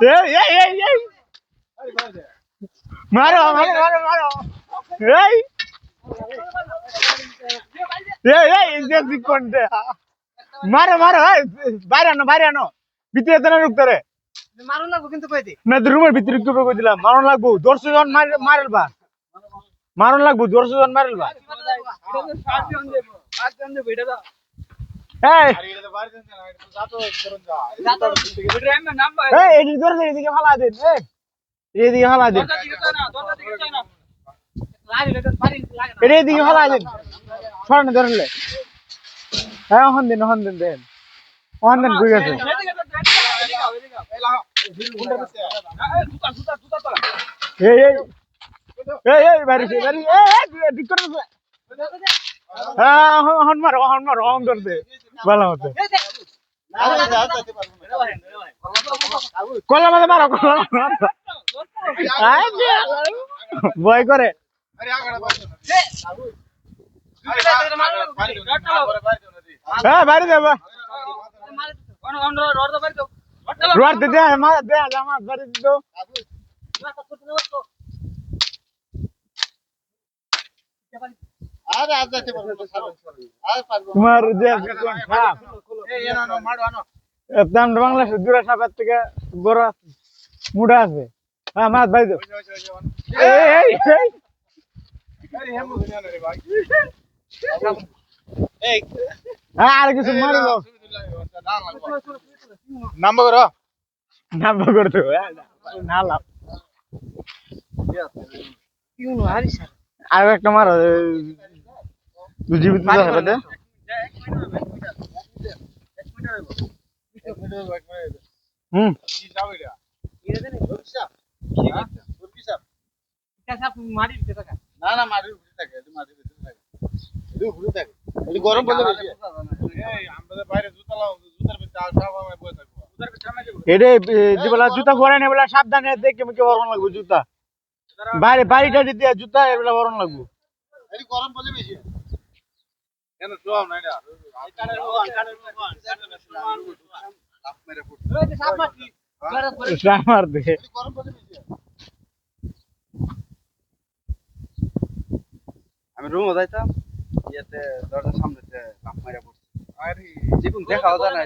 এই মারো মারো মারো মারো এই এই কোনটা মারো মারো বাইরে আনো ভিতরে তো না ঢুকতে রে মারুন লাগবো কিন্তু কই দি না রুমের ভিতরে ঢুকবে কই দিলাম মারণ লাগবো 200 জন মারলবা মারণ লাগবো 200 জন মারলবা এই এই এদিকে ধরে এদিকে ফালা দেন এদিকে ফালা দেন এদিকে ফালা দেন সরনে ধরলে হ্যাঁ হন দেন দেন ঘুরে গেছে এই এই এই এই বাড়ি এই ঠিক করে হ্যাঁ হন মারো হন করতে ভালো মতো কলা মাঝে মারো ভয় করে হ্যাঁ বাড়ি যাবো রোড দে মাছ বাড়ি দিত তোমার বাংলাদেশের দূরে সাপের থেকে বড় মুড়া আছে হ্যাঁ মাছ বাড়ি দাও আর কিছু মারিল নাম্বার করতো না লাভ আর একটা মারো জীবিত গরম জুতা পরে না বলে সাবধানে দেখে মুখে বরণ লাগবো জুতা বাইরে বাড়িটা দিয়ে জুতা এগুলা বরণ লাগবো গরম বলে বেশি আমি রুমও যাইতাম ইয়েতে দরজার সামনেতে লাফ মারা পড়ছে যেগুন দেখাও যায় না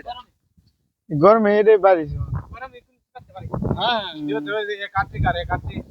গরমে এটাই বাড়ি হ্যাঁ কার্তিক